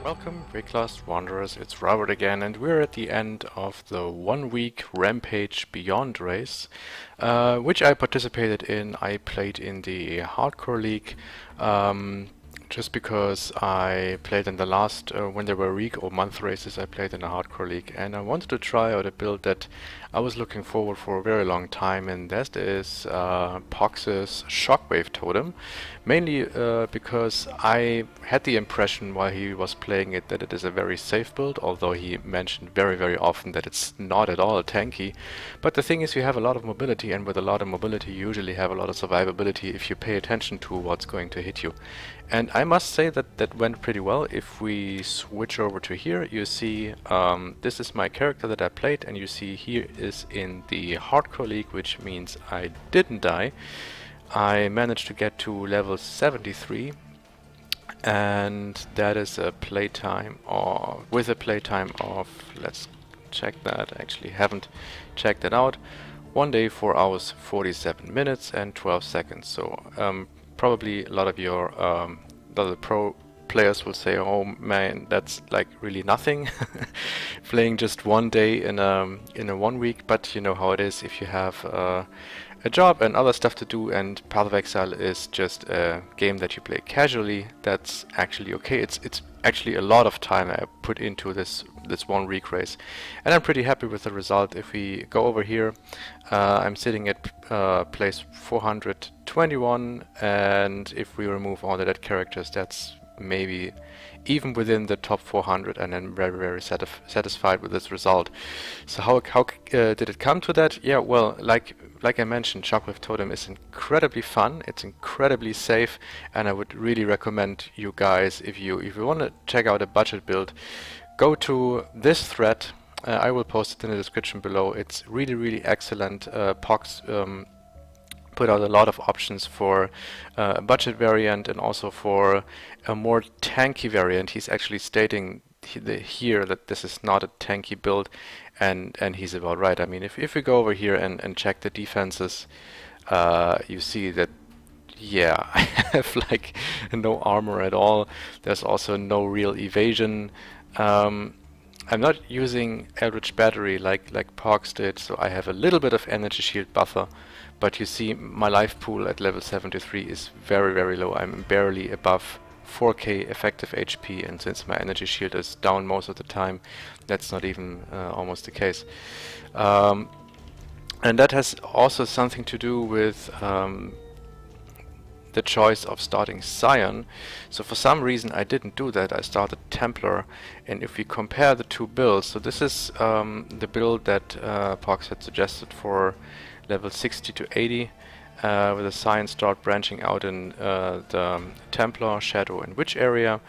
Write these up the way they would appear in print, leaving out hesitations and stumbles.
Welcome, Breaklost Wanderers, it's Robert again, and we're at the end of the 1 week Rampage Beyond race, which I participated in. I played in the Hardcore League, just because I played in the last, when there were week or month races, I played in the Hardcore League, and I wanted to try out a build that I was looking forward for a very long time, and that is Pox's Shockwave Totem, mainly because I had the impression while he was playing it that it is a very safe build, although he mentioned very often that it's not at all tanky. But the thing is, you have a lot of mobility, and with a lot of mobility you usually have a lot of survivability if you pay attention to what's going to hit you. And I must say that that went pretty well. If we switch over to here, you see this is my character that I played, and you see here is in the Hardcore League, which means I didn't die. I managed to get to level 73, and that is a playtime, or with a playtime of, let's check that, actually haven't checked it out, 1 day, 4 hours, 47 minutes and 12 seconds. So probably a lot of your other pro players will say, oh man, that's like really nothing playing just 1 day in a 1 week. But you know how it is if you have a job and other stuff to do, and Path of Exile is just a game that you play casually. That's actually okay. It's actually a lot of time I put into this 1 week race, and I'm pretty happy with the result. If we go over here, I'm sitting at place 421, and if we remove all the dead characters, that's maybe even within the top 400, and I'm very satisfied with this result. So how did it come to that? Yeah, well, like I mentioned, Shockwave Totem is incredibly fun, it's incredibly safe, and I would really recommend you guys, if you want to check out a budget build, go to this thread. I will post it in the description below. It's really excellent. Pox put out a lot of options for a budget variant and also for a more tanky variant. He's actually stating here that this is not a tanky build, and he's about right. I mean, if we go over here and check the defenses, you see that, yeah, I have like no armor at all. There's also no real evasion. I'm not using Eldritch Battery like Pox did, so I have a little bit of energy shield buffer, but you see my life pool at level 73 is very low. I'm barely above 4k effective HP, and since my energy shield is down most of the time, that's not even almost the case. And that has also something to do with the choice of starting Scion. So for some reason I didn't do that. I started Templar, and if we compare the two builds, so this is the build that Pox had suggested for level 60 to 80, with a Scion start branching out in the Templar, Shadow and Witch area,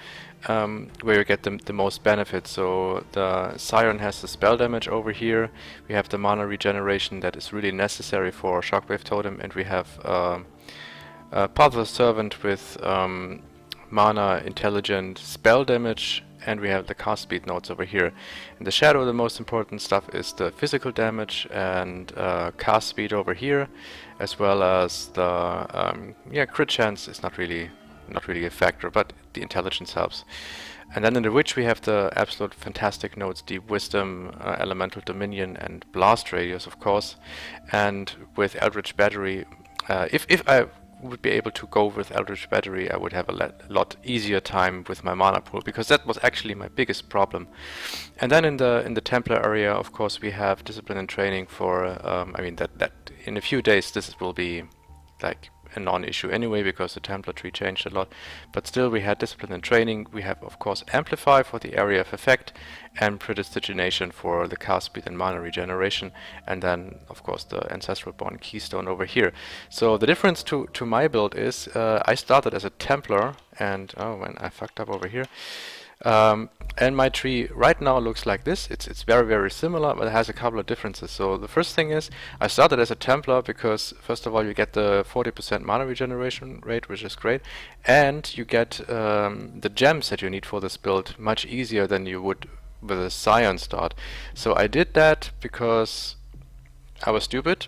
where you get the most benefit. So the Scion has the spell damage over here, we have the mana regeneration that is really necessary for Shockwave Totem, and we have Path of the Servant with mana, intelligent, spell damage, and we have the cast speed nodes over here. In the Shadow, the most important stuff is the physical damage and cast speed over here, as well as the crit chance is not really a factor, but the intelligence helps. And then in the Witch we have the absolute fantastic nodes, Deep Wisdom, Elemental Dominion and Blast Radius, of course. And with Eldritch Battery, if I would be able to go with Eldritch Battery, I would have a lot easier time with my mana pool, because that was actually my biggest problem. And then in the Templar area, of course, we have Discipline and Training for I mean that in a few days this will be like a non-issue anyway, because the Templar tree changed a lot. But still, we had Discipline and Training. We have, of course, Amplify for the area of effect, and Prestidigitation for the cast speed and mana regeneration, and then of course the Ancestral Bond Keystone over here. So the difference to my build is I started as a Templar, and oh, and I fucked up over here. And my tree right now looks like this. It's very similar, but it has a couple of differences. So the first thing is, I started as a Templar because first of all you get the 40% mana regeneration rate, which is great, and you get the gems that you need for this build much easier than you would with a Scion start. So I did that because I was stupid.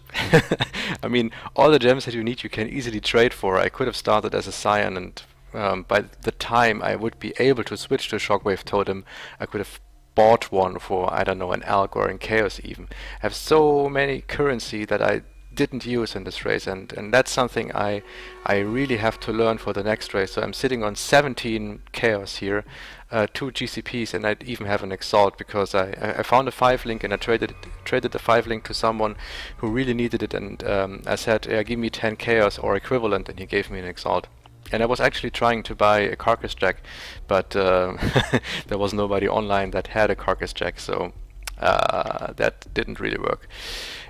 I mean, all the gems that you need you can easily trade for. I could have started as a Scion and by the time I would be able to switch to Shockwave Totem, I could have bought one for, I don't know, an Alk or in Chaos even. I have so many currency that I didn't use in this race, and that's something I really have to learn for the next race. So I'm sitting on 17 Chaos here, 2 GCPs, and I even have an Exalt because I found a 5-link and I traded the 5-link to someone who really needed it, and I said, yeah, give me 10 Chaos or equivalent, and he gave me an Exalt. And I was actually trying to buy a Carcass Jack, but there was nobody online that had a Carcass Jack, so that didn't really work.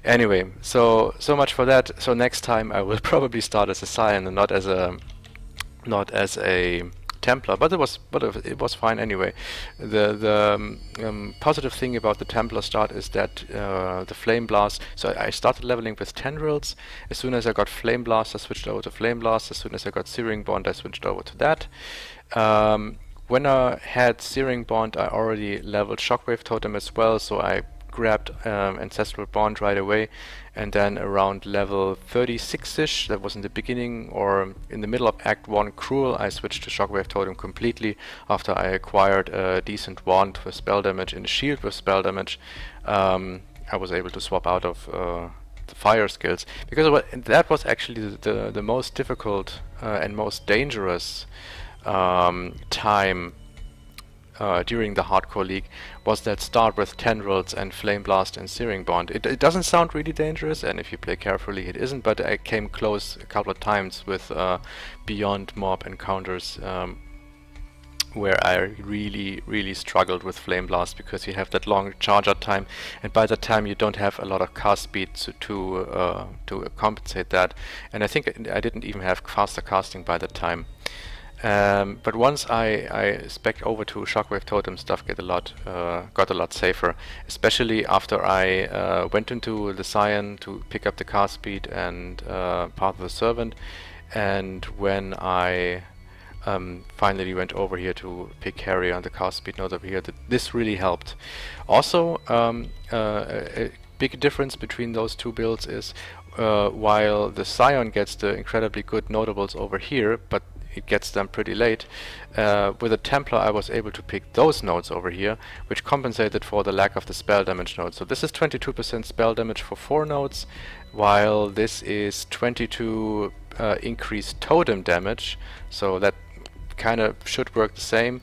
Anyway, so much for that. So next time I will probably start as a Scion and not as a Templar, but it was fine anyway. The positive thing about the Templar start is that the Flame Blast. So I started leveling with Tendrils. As soon as I got Flame Blast, I switched over to Flame Blast. As soon as I got Searing Bond, I switched over to that. When I had Searing Bond, I already leveled Shockwave Totem as well, so I grabbed Ancestral Bond right away, and then around level 36ish, that was in the beginning or in the middle of Act 1 Cruel, I switched to Shockwave Totem completely after I acquired a decent wand with spell damage and a shield with spell damage. I was able to swap out of the fire skills, because that was actually the most difficult and most dangerous time during the Hardcore League, was that start with Tendrils and Flame Blast and Searing Bond. It doesn't sound really dangerous, and if you play carefully it isn't, but I came close a couple of times with Beyond Mob encounters where I really struggled with Flame Blast, because you have that long charge out time, and by that time you don't have a lot of cast speed to compensate that, and I think I didn't even have faster casting by that time. But once I spec'd over to Shockwave Totem, stuff got a lot safer, especially after I went into the Scion to pick up the cast speed and Path of the Servant, and when I finally went over here to pick Harry on the cast speed node over here, this really helped. Also, a big difference between those two builds is while the Scion gets the incredibly good notables over here, but it gets them pretty late. With a Templar I was able to pick those nodes over here, which compensated for the lack of the spell damage node. So this is 22% spell damage for 4 nodes, while this is 22 increased totem damage, so that kind of should work the same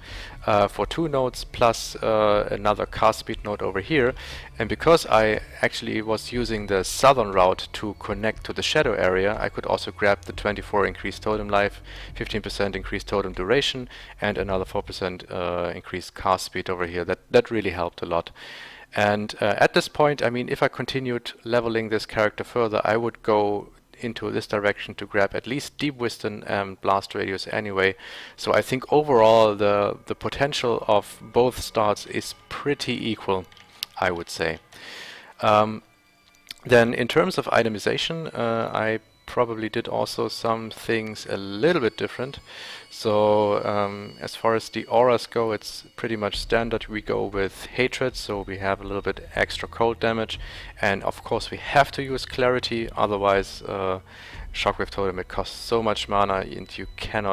for 2 nodes plus another cast speed node over here. And because I actually was using the southern route to connect to the shadow area, I could also grab the 24 increased totem life, 15% increased totem duration, and another 4% increased cast speed over here. That really helped a lot. And at this point, I mean, if I continued leveling this character further, I would go into this direction to grab at least Deep Wisdom and Blast Radius anyway. So I think overall the potential of both starts is pretty equal, I would say. Then in terms of itemization, I probably did also some things a little bit different. So as far as the auras go, it's pretty much standard. We go with Hatred, so we have a little bit extra cold damage, and of course we have to use Clarity, otherwise Shockwave Totem, it costs so much mana and you can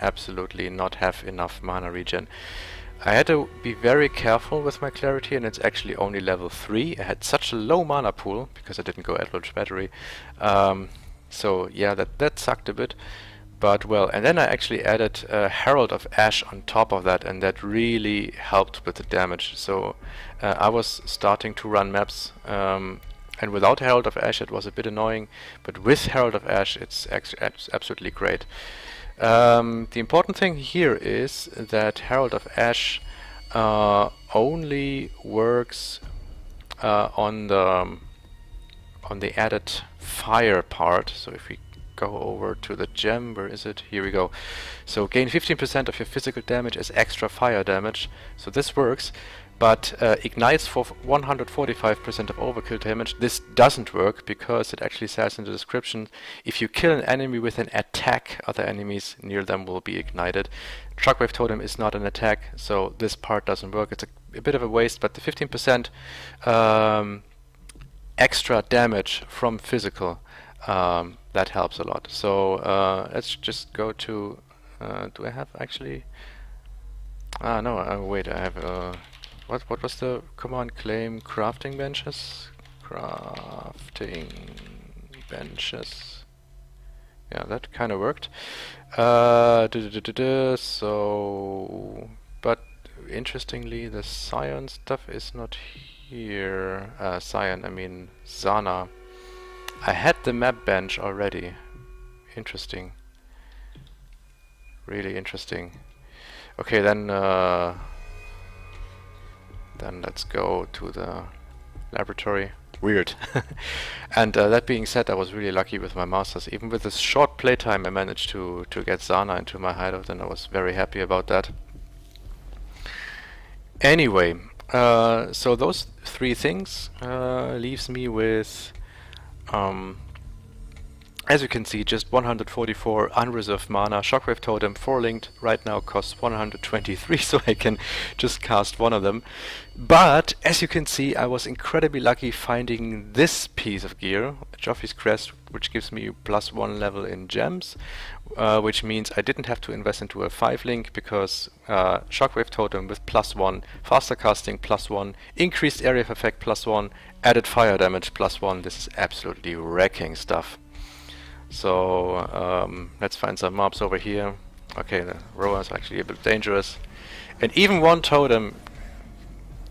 absolutely not have enough mana regen. I had to be very careful with my Clarity, and it's actually only level 3. I had such a low mana pool because I didn't go Eldritch Battery. So yeah, that sucked a bit. But well, and then I actually added Herald of Ash on top of that, and that really helped with the damage. So I was starting to run maps, and without Herald of Ash it was a bit annoying, but with Herald of Ash it's absolutely great. The important thing here is that Herald of Ash only works on the added fire part. So if we go over to the gem, where is it? Here we go. So gain 15% of your physical damage as extra fire damage. So this works, but ignites for 145% of overkill damage. This doesn't work because it actually says in the description, if you kill an enemy with an attack, other enemies near them will be ignited. Shockwave Totem is not an attack, so this part doesn't work. It's a bit of a waste, but the 15% extra damage from physical, that helps a lot. So let's just go to Do I have actually? Ah, no. Wait. I have. What was the command? Claim crafting benches. Crafting benches. Yeah, that kind of worked. So, but interestingly, the Scion stuff is not here. Scion, I mean Zana. I had the map bench already. Interesting. Really interesting. Okay, then let's go to the laboratory. Weird. And that being said, I was really lucky with my masters. Even with this short playtime, I managed to get Zana into my hideout, and I was very happy about that. Anyway, so those three things leaves me with, as you can see, just 144 unreserved mana. Shockwave Totem 4-linked right now costs 123, so I can just cast one of them. But as you can see, I was incredibly lucky finding this piece of gear, Joffrey's Crest, which gives me +1 level in gems, which means I didn't have to invest into a 5-link because Shockwave Totem with +1, faster casting +1, increased area of effect +1, added fire damage +1. This is absolutely wrecking stuff. So let's find some mobs over here. Okay, the rower is actually a bit dangerous. And even one totem,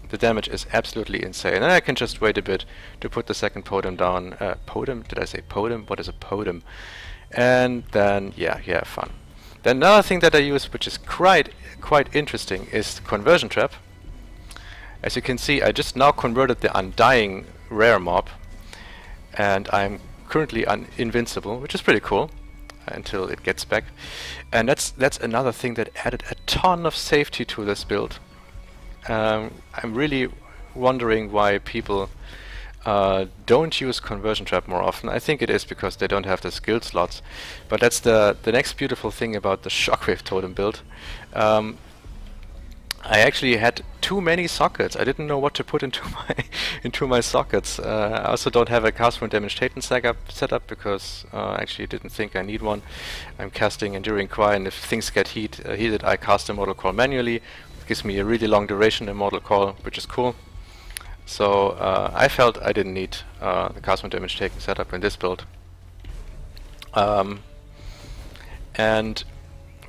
the damage is absolutely insane. And I can just wait a bit to put the second totem down. Totem? Did I say totem? What is a totem? And then, yeah, have fun. Then another thing that I use, which is quite interesting, is Conversion Trap. As you can see, I just now converted the Undying rare mob, and I'm currently invincible, which is pretty cool until it gets back. And that's another thing that added a ton of safety to this build. I'm really wondering why people don't use Conversion Trap more often. I think it is because they don't have the skill slots. But that's the next beautiful thing about the Shockwave Totem build. I actually had too many sockets. I didn't know what to put into my sockets. I also don't have a cast wound damage Titan set up because I actually didn't think I need one. I'm casting Enduring Cry, and if things get heated, I cast Immortal Call manually. It gives me a really long duration Immortal Call, which is cool. So I felt I didn't need the cast wound damage Titan setup in this build. And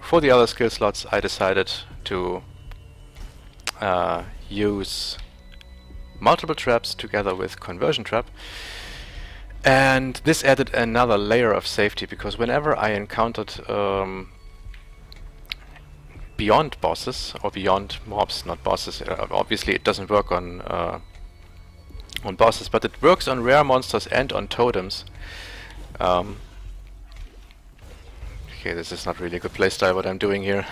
for the other skill slots, I decided to use multiple traps together with Conversion Trap, and this added another layer of safety, because whenever I encountered beyond bosses or beyond mobs, not bosses, obviously it doesn't work on bosses, but it works on rare monsters and on totems. Okay, this is not really a good playstyle what I'm doing here.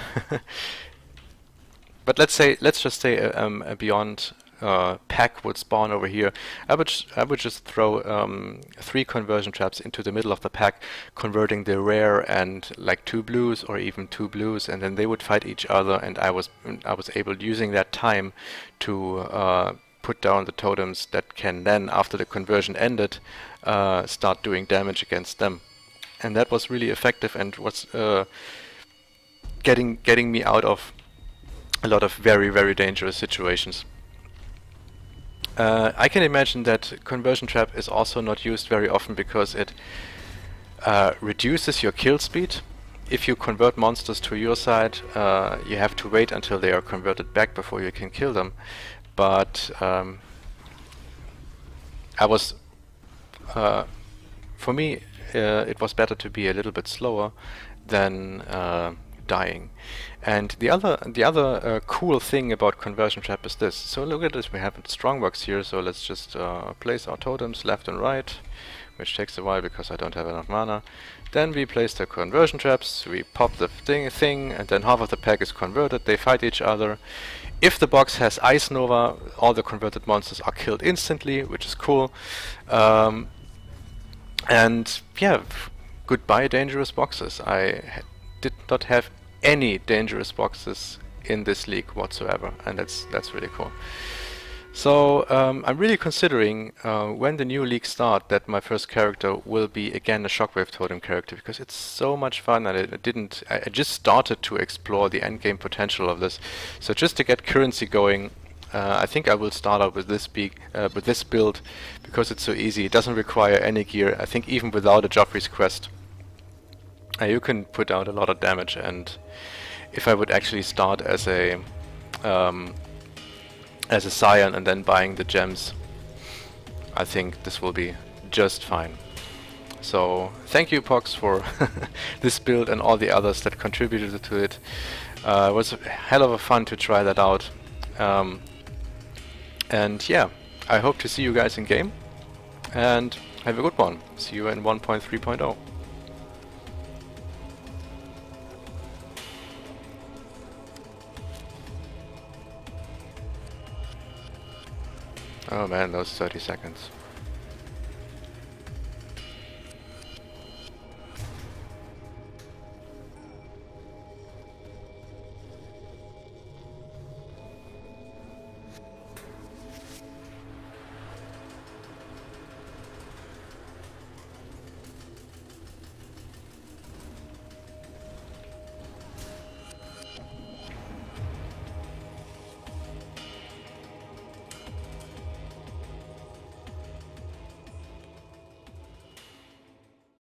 But let's just say a beyond pack would spawn over here. I would just throw 3 conversion traps into the middle of the pack, converting the rare and like 2 blues or even 2 blues, and then they would fight each other. And I was able, using that time, to put down the totems that can then, after the conversion ended, start doing damage against them. And that was really effective and was getting me out of a lot of very dangerous situations. I can imagine that Conversion Trap is also not used very often because it reduces your kill speed. If you convert monsters to your side, you have to wait until they are converted back before you can kill them. But for me, it was better to be a little bit slower than dying. And the other cool thing about Conversion Trap is this. So look at this, we have a strongbox here, so let's just place our totems left and right, which takes a while because I don't have enough mana. Then we place the conversion traps, we pop the thing, and then half of the pack is converted, they fight each other. If the box has Ice Nova, all the converted monsters are killed instantly, which is cool. And yeah, goodbye dangerous boxes. I did not have any dangerous boxes in this league whatsoever, and that's really cool. So I'm really considering when the new league start that my first character will be again a Shockwave Totem character, because it's so much fun, and I just started to explore the endgame potential of this. So just to get currency going, I think I will start out with this build, because it's so easy. It doesn't require any gear. I think even without a Joffrey's Quest, you can put out a lot of damage. And if I would actually start as a Scion and then buying the gems, I think this will be just fine. So thank you, Pox, for this build and all the others that contributed to it. It was a hell of a fun to try that out. And yeah, I hope to see you guys in game, and have a good one. See you in 1.3.0. Oh man, those 30 seconds.